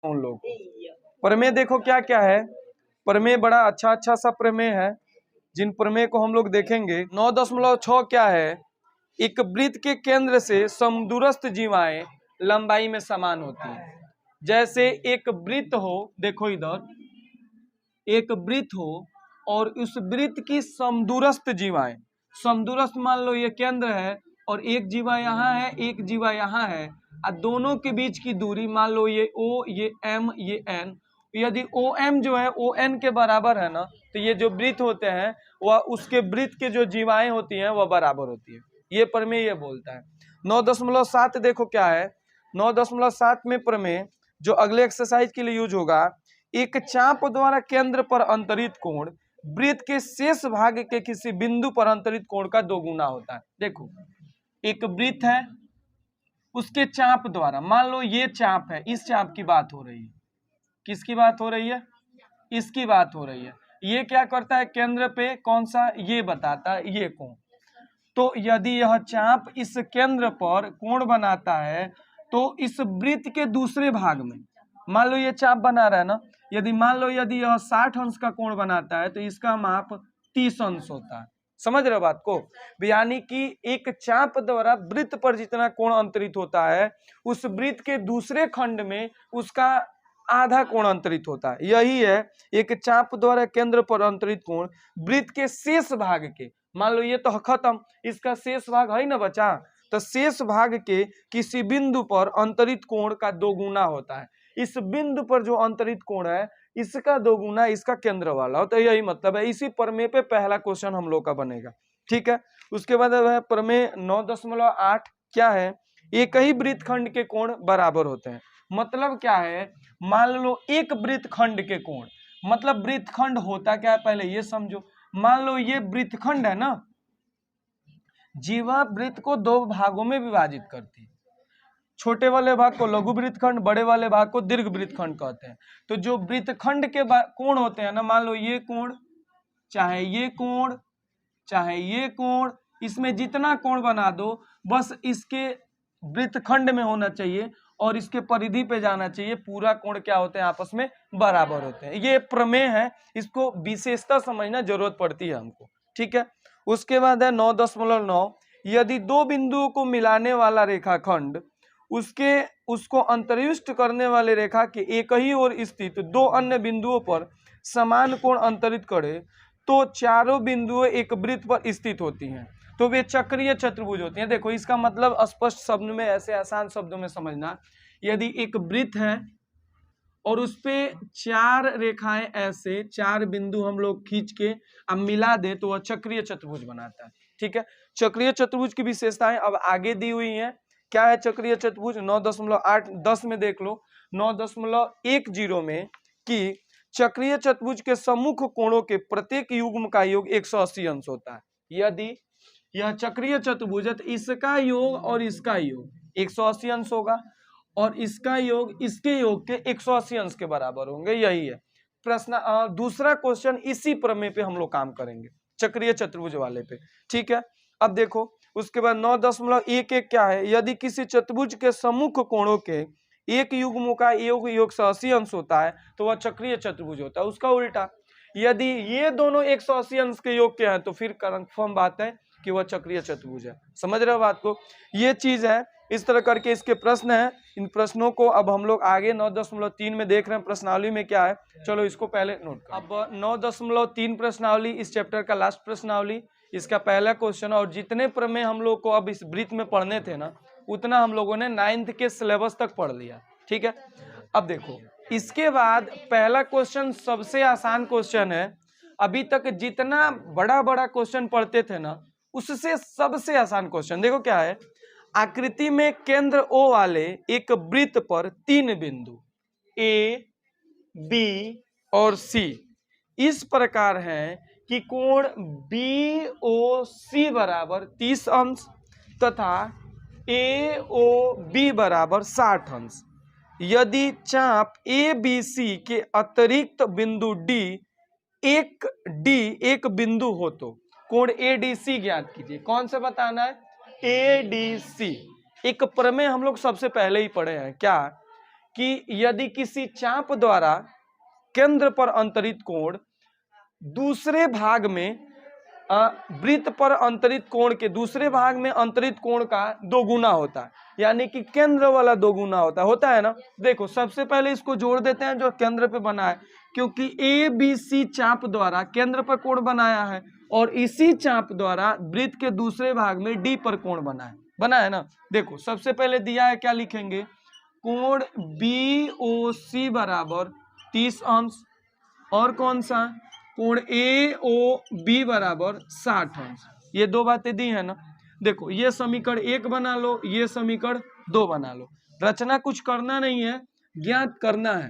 उन लोगों को। प्रमेय देखो क्या क्या है, प्रमेय बड़ा अच्छा अच्छा सा प्रमेय है, जिन प्रमेय को हम लोग देखेंगे। 9.6 क्या है, एक वृत्त के केंद्र से समदूरस्थ जीवाएं लंबाई में समान होती हैं। जैसे एक वृत्त हो, देखो इधर एक वृत्त हो और उस वृत्त की समदूरस्थ जीवाएं, समदूरस्थ मान लो ये केंद्र है और एक जीवा यहाँ है, एक जीवा यहाँ है, और दोनों के बीच की दूरी मान लो ये O, ये M, ये N। यदि OM जो है ON के बराबर है ना, तो ये जो वृत्त होते हैं वह उसके वृत्त के जो जीवाएं होती हैं वह बराबर होती है। ये प्रमेय ये बोलता है। 9.7 देखो क्या है, 9.7 में प्रमेय जो अगले एक्सरसाइज के लिए यूज होगा, एक चाप द्वारा केंद्र पर अंतरित कोण वृत्त के शेष भाग के किसी बिंदु पर अंतरित कोण का 2 गुना होता है। देखो एक वृत्त है, उसके चाप द्वारा, मान लो ये चाप है, इस चाप की बात हो रही है। किसकी बात हो रही है? इसकी बात हो रही है। ये क्या करता है, केंद्र पे कौन सा, ये बताता है ये कोण। तो यदि यह चाप इस केंद्र पर कोण बनाता है तो इस वृत्त के दूसरे भाग में, मान लो ये चाप बना रहा है ना, यदि मान लो यदि यह 60 अंश का कोण बनाता है तो इसका माप 30 अंश होता है। समझ रहे हो बात को? यानी कि एक चाप द्वारा वृत्त पर जितना कोण अंतरित होता है, उस वृत्त के दूसरे खंड में उसका आधा कोण अंतरित होता है। यही है एक चाप द्वारा केंद्र पर अंतरित कोण वृत्त के शेष भाग के, मान लो ये तो खत्म, इसका शेष भाग है ना बचा, तो शेष भाग के किसी बिंदु पर अंतरित कोण का 2 गुना होता है। इस बिंदु पर जो अंतरित कोण है इसका 2 गुना इसका केंद्र वाला, तो यही मतलब है। इसी प्रमेय पे पहला क्वेश्चन हम लोग का बनेगा, ठीक है। उसके बाद है प्रमेय 9.8 क्या है, एक ही वृत्तखंड के कोण बराबर होते हैं। मतलब क्या है, मान लो एक वृत्तखंड के कोण, मतलब वृत्तखंड होता क्या है पहले ये समझो। मान लो ये वृत्तखंड है ना, जीवा वृत्त को 2 भागों में विभाजित करती है। छोटे वाले भाग को लघु वृत्तखंड, बड़े वाले भाग को दीर्घ वृत्तखंड कहते हैं। तो जो वृत्तखंड के कोण होते हैं ना, मान लो ये कोण, चाहे ये कोण, चाहे ये कोण, इसमें जितना कोण बना दो बस इसके वृत्तखंड में होना चाहिए और इसके परिधि पे जाना चाहिए, पूरा कोण क्या होते हैं, आपस में बराबर होते हैं। ये प्रमेय है, इसको विशेषता समझना जरूरत पड़ती है हमको, ठीक है। उसके बाद है 9.9, यदि 2 बिंदुओं को मिलाने वाला रेखाखंड उसको अंतरिष्ट करने वाले रेखा के एक ही ओर स्थित 2 अन्य बिंदुओं पर समान कोण अंतरित करे तो चारों बिंदुएं एक वृत्त पर स्थित होती हैं, तो वे चक्रीय चतुर्भुज होती हैं। देखो इसका मतलब स्पष्ट शब्द में, ऐसे आसान शब्दों में समझना, यदि एक वृत्त है और उस पे 4 रेखाएं, ऐसे 4 बिंदु हम लोग खींच के अब मिला दे तो वह चक्रीय चतुर्भुज बनाता है, ठीक है। चक्रीय चतुर्भुज की विशेषताएं अब आगे दी हुई हैं। क्या है चक्रीय चतुर्भुज? 9.8 10 में देख लो, 9.10 में कि चक्रीय चतुर्भुज के सम्मुख कोणों के प्रत्येक युग्म का योग 180 अंश होता है। यदि यह चक्रीय चतुर्भुज है तो इसका योग और इसका योग 180 अंश होगा और इसका योग इसके योग के 180 अंश के बराबर होंगे। यही है प्रश्न। दूसरा क्वेश्चन इसी प्रमेय पे हम लोग काम करेंगे, चक्रीय चतुर्भुज वाले पे, ठीक है। अब देखो उसके बाद 9.11 क्या है, यदि किसी चतुर्भुज के सम्मुख कोणों के एक युग्म का योग 180 अंश होता है तो वह चक्रीय चतुर्भुज होता है। उसका उल्टा, यदि ये दोनों 180 अंश के योग के हैं तो फिर कंफर्म बात है कि वह चक्रीय चतुर्भुज है। समझ रहे हो बात को? ये चीज है, इस तरह करके इसके प्रश्न हैं। इन प्रश्नों को अब हम लोग आगे 9.3 में देख रहे हैं प्रश्नावली में क्या है। चलो इसको पहले नोट करो। अब 9.3 प्रश्नावली इस चैप्टर का लास्ट प्रश्नावली, इसका पहला क्वेश्चन। और जितने प्रमेय हम लोग को अब इस वृत्त में पढ़ने थे ना, उतना हम लोगों ने 9th के सिलेबस तक पढ़ लिया, ठीक है। अब देखो इसके बाद पहला क्वेश्चन सबसे आसान क्वेश्चन है। अभी तक जितना बड़ा बड़ा क्वेश्चन पढ़ते थे ना, उससे सबसे आसान क्वेश्चन देखो क्या है। आकृति में केंद्र O वाले एक वृत्त पर 3 बिंदु A, B और C इस प्रकार हैं कि कोण BOC बराबर 30 अंश तथा AOB बराबर 60 अंश। यदि चाप ABC के अतिरिक्त बिंदु D एक बिंदु हो तो कोण ADC ज्ञात कीजिए। कौन सा बताना है? ADC। एक प्रमेय हम लोग सबसे पहले ही पढ़े हैं, क्या कि यदि किसी चाप द्वारा केंद्र पर अंतरित कोण दूसरे भाग में वृत्त पर अंतरित कोण के दूसरे भाग में अंतरित कोण का दोगुना होता है, यानी कि केंद्र वाला दोगुना होता है ना। देखो सबसे पहले इसको जोड़ देते हैं जो केंद्र पे बना है, क्योंकि ए बी सी चाप द्वारा केंद्र पर कोण बनाया है और इसी चाप द्वारा वृत्त के दूसरे भाग में डी पर कोण बना है ना। देखो सबसे पहले दिया है, क्या लिखेंगे, कोण बी ओ सी बराबर 30 अंश और कौन सा कोण ए ओ बी बराबर 60 अंश। ये दो बातें दी है ना। देखो ये समीकरण 1 बना लो, ये समीकरण 2 बना लो। रचना कुछ करना नहीं है, ज्ञात करना है।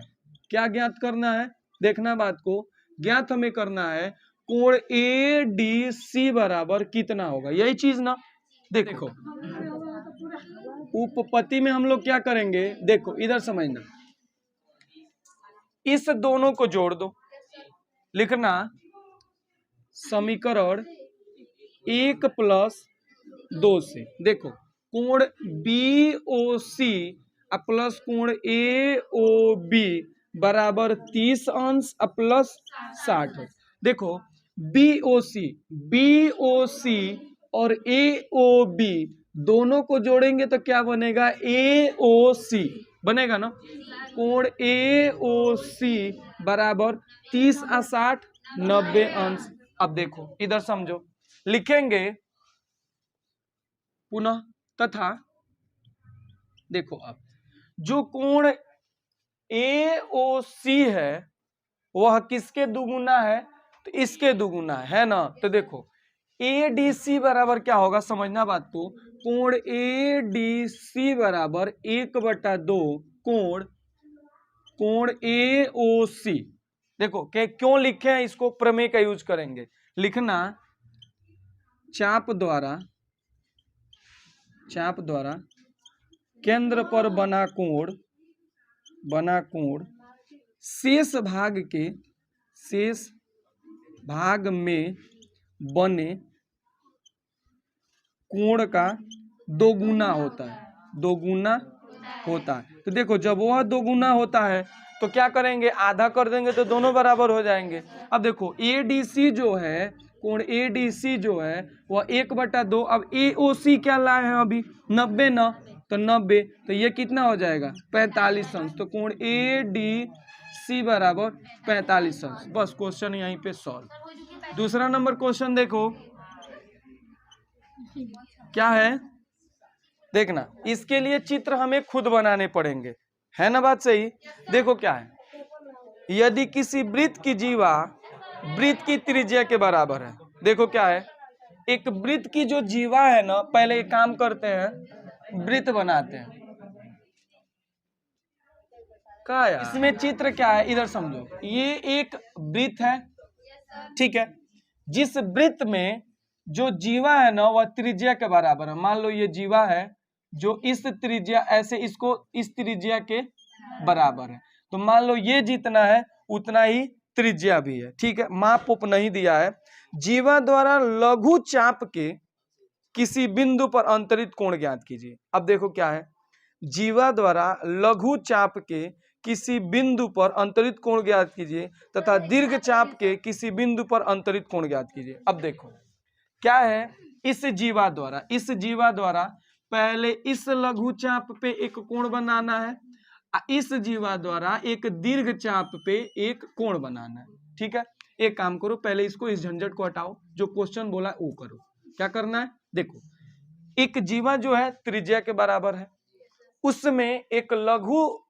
क्या ज्ञात करना है, देखना बात को, ज्ञात हमें करना है कोण ए डी सी बराबर कितना होगा, यही चीज ना। देखो उपपत्ति में हम लोग क्या करेंगे, देखो इधर समझना, इस दोनों को जोड़ दो, लिखना समीकरण 1 प्लस 2 से। देखो कोण बी ओ सी प्लस कोण ए ओ बी बराबर 30 अंश प्लस 60 अंश। देखो बी ओ सी और ए ओ बी दोनों को जोड़ेंगे तो क्या बनेगा, ए ओ सी बनेगा ना। कोण ए ओ सी बराबर 30 और 60 90 अंश। अब देखो इधर समझो, लिखेंगे पुनः तथा। देखो अब जो कोण ए ओ सी है वह किसके दुगुना है, तो इसके दुगुना है ना। तो देखो ए डी सी बराबर क्या होगा, समझना बात को, कोण ए डी सी बराबर 1/2 कोण ए ओ सी। देखो क्यों लिखे हैं इसको, प्रमेय का यूज करेंगे, लिखना चाप द्वारा केंद्र पर बना कोण शेष भाग में बने कोण का दोगुना होता है। तो देखो जब वह दोगुना होता है तो क्या करेंगे, आधा कर देंगे तो दोनों बराबर हो जाएंगे। अब देखो एडीसी जो है, कोण एडीसी जो है वह 1/2, अब एओसी क्या लाए हैं अभी 90 ना, तो 90, तो ये कितना हो जाएगा 45 अंश। तो कोण एडीसी बराबर 45 अंश। बस क्वेश्चन यहीं पे सॉल्व। दूसरा नंबर क्वेश्चन देखो क्या है, देखना इसके लिए चित्र हमें खुद बनाने पड़ेंगे, है ना बात सही। देखो क्या है, यदि किसी वृत्त की जीवा वृत्त की त्रिज्या के बराबर है। देखो क्या है, एक वृत्त की जो जीवा है ना, पहले एक काम करते हैं, वृत्त बनाते हैं। क्या है इसमें चित्र क्या है, इधर समझो, ये एक वृत्त है, ठीक है। जिस वृत्त में जो जीवा है ना वह त्रिज्या के बराबर है। मान लो ये जीवा है जो इस त्रिज्या, ऐसे इसको इस त्रिज्या के बराबर है, तो मान लो ये जितना है उतना ही त्रिज्या भी है, ठीक है। माप उप नहीं दिया है। जीवा द्वारा लघु चाप के किसी बिंदु पर अंतरित कोण ज्ञात कीजिए। अब देखो क्या है, जीवा द्वारा लघु चाप के किसी बिंदु पर अंतरित कोण ज्ञात कीजिए तथा दीर्घ चाप के किसी बिंदु पर अंतरित कोण ज्ञात कीजिए। अब देखो क्या है, इस जीवा द्वारा पहले इस लघु चाप पे एक कोण बनाना है, इस जीवा द्वारा एक दीर्घ चाप पे एक कोण बनाना है, ठीक है। एक काम करो, पहले इसको, इस झंझट को हटाओ, जो क्वेश्चन बोला वो करो। क्या करना है, देखो एक जीवा जो है त्रिज्या के बराबर है, उसमें एक लघु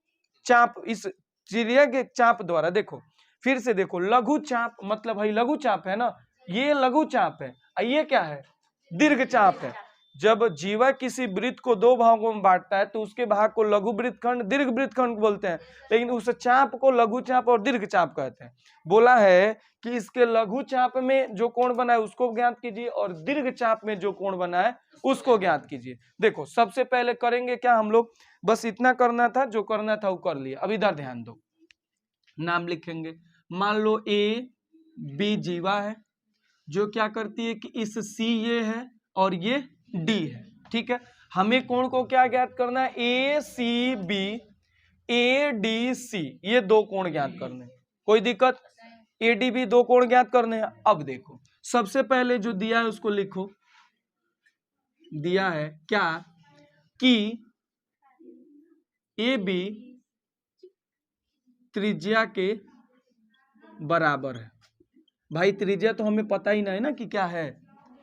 चाप, इस त्रिज्या के चाप द्वारा, देखो फिर से देखो, लघु चाप मतलब भाई लघु चाप है ना, ये लघु चाप है, ये क्या है दीर्घ चाप है। जब जीवा किसी वृत्त को दो भागों में बांटता है तो उसके भाग को लघु वृत्तखंड दीर्घ वृत्तखंड बोलते हैं, लेकिन उस चाप को लघु चाप और दीर्घ चाप कहते हैं। बोला है कि इसके लघु चाप में जो कोण बना है उसको ज्ञात कीजिए और दीर्घ चाप में जो कोण बना है उसको ज्ञात कीजिए। देखो सबसे पहले करेंगे क्या हम लोग, बस इतना करना था, जो करना था वो कर लिया। अब इधर ध्यान दो, नाम लिखेंगे। मान लो ए बी जीवा है जो क्या करती है कि इस सी ये है और ये डी है, ठीक है। हमें कोण को क्या ज्ञात करना है, ए सी बी। ADC, ये दो कोण ज्ञात करने, कोई दिक्कत? ADB दो कोण ज्ञात करने हैं। अब देखो सबसे पहले जो दिया है उसको लिखो, दिया है क्या कि AB त्रिज्या के बराबर है। भाई त्रिज्या तो हमें पता ही नहीं ना कि क्या है,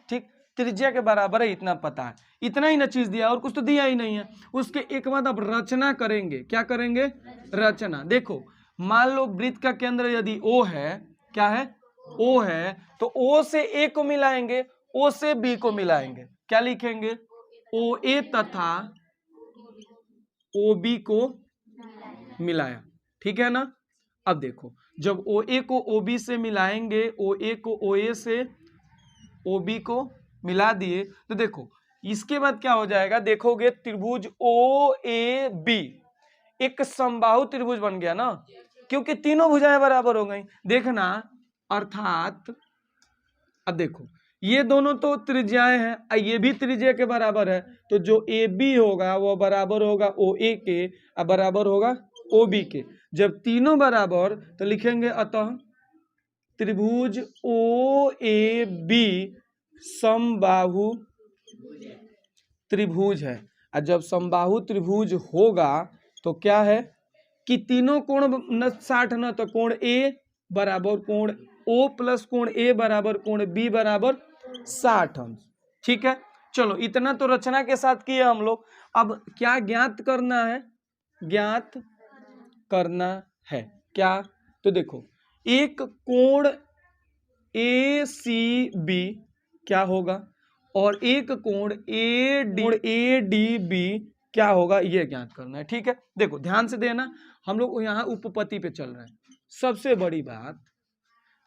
ठीक, त्रिज्या के बराबर है इतना पता है, इतना ही ना चीज दिया, और कुछ तो दिया ही नहीं है। उसके एक बाद अब रचना करेंगे, क्या करेंगे? रचना। देखो मान लो वृत्त का केंद्र यदि O है, क्या है? O है, तो O से A को मिलाएंगे, O से B को मिलाएंगे, क्या लिखेंगे? OA तथा OB को मिलाया, ठीक है ना। अब देखो जब OA को OB से मिलाएंगे, OA को OA से OB को मिला दिए, तो देखो इसके बाद क्या हो जाएगा, देखोगे त्रिभुज OAB एक समबाहु त्रिभुज बन गया ना, क्योंकि तीनों भुजाएं बराबर हो गई। देखना अर्थात अब देखो ये दोनों तो त्रिज्याएं हैं, ये भी त्रिज्या के बराबर है, तो जो AB होगा वो बराबर होगा OA के, बराबर होगा OB के। जब तीनों बराबर तो लिखेंगे अतः त्रिभुज OAB समबाहु त्रिभुज है। और जब समबाहु त्रिभुज होगा तो क्या है कि तीनों कोण 60 न, तो कोण A बराबर कोण O प्लस कोण A बराबर कोण B बराबर 60 अंश, ठीक है। चलो इतना तो रचना के साथ किए हम लोग। अब क्या ज्ञात करना है? ज्ञात करना है क्या? तो देखो एक कोण ACB क्या होगा और एक कोण ADB क्या होगा, ये ज्ञात करना है, ठीक है। देखो ध्यान से देना, हम लोग यहाँ उपपत्ति पे चल रहे हैं। सबसे बड़ी बात,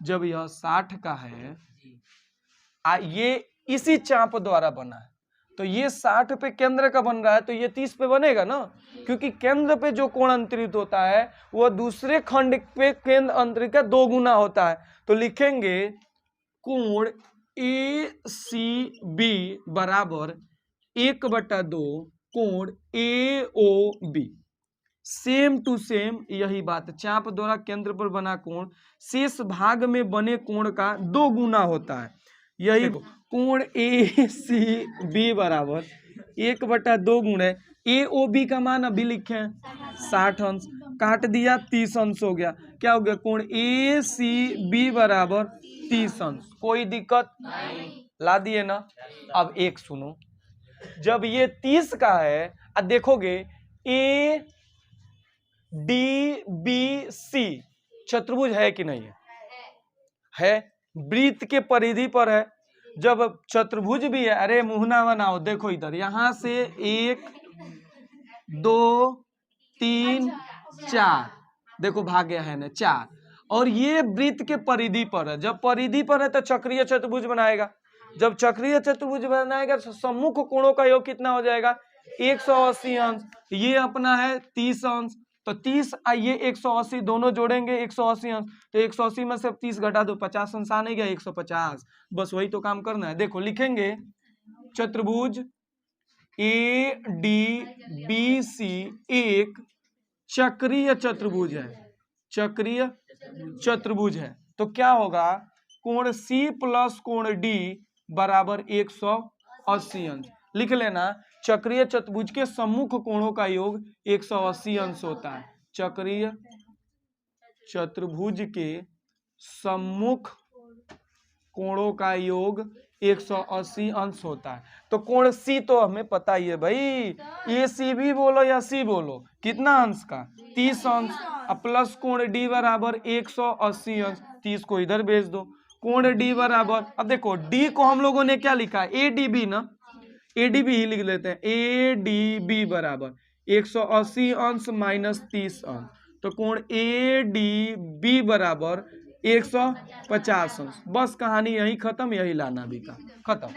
जब यह 60 का है, ये इसी चाप द्वारा बना है, तो ये 60 पे केंद्र का बन रहा है, तो ये 30 पे बनेगा ना, क्योंकि केंद्र पे जो कोण अंतरित होता है वह दूसरे खंड पे केंद्र अंतरित का 2 गुना होता है। तो लिखेंगे कोण ACB बराबर 1/2 कोण AOB। सेम टू सेम यही बात, चाप द्वारा केंद्र पर बना कोण शेष भाग में बने कोण का 2 गुना होता है। यही कोण ACB बराबर 1/2 गुणे AOB का मान अभी लिखे हैं 60 अंश, काट दिया 30 अंश हो गया, क्या हो गया? कोण ACB बराबर 30 अंश। कोई दिक्कत नहीं, ला दिए ना। अब एक सुनो, जब ये 30 का है, अब देखोगे ADBC चतुर्भुज है कि नहीं है? है, वृत्त के परिधि पर है। जब चतुर्भुज भी है, अरे मुहना बनाओ, देखो इधर, यहां से 1 2 3 4, देखो भाग्य है ना 4, और ये वृत्त के परिधि पर है। जब परिधि पर है तो चक्रीय चतुर्भुज बनाएगा। जब चक्रीय चतुर्भुज बनाएगा तो सम्मुख कोणों का योग कितना हो जाएगा? 180 अंश। ये अपना है 30 अंश, तो 30 ये 180 दोनों जोड़ेंगे 180 अंश, तो 180 में से 30 घटा दो, 50 अंश आने गया 150। बस वही तो काम करना है। देखो लिखेंगे चतुर्भुज ADBC एक चक्रीय चतुर्भुज है, चक्रीय चतुर्भुज है। तो क्या होगा? कोण C प्लस कोण D बराबर 180 अंश। लिख लेना, चक्रीय चतुर्भुज के सम्मुख कोणों का योग 180 अंश होता है। चक्रीय चतुर्भुज के सम्मुख कोणों का योग 180 अंश होता है। तो कोण C तो हमें पता ही है भाई, ACB बोलो या C बोलो, कितना अंश का? 30 अंश। प्लस कोण D बराबर 180 अंश, 30 को इधर भेज दो। कोण D बराबर, अब देखो D को हम लोगों ने क्या लिखा है? ADB ना, ADB ही लिख लेते हैं। ADB बराबर 180 अंश माइनस 30 अंश, तो कोण ADB बराबर 150 अंश। बस कहानी यही खत्म, यही लाना भी था, खत्म।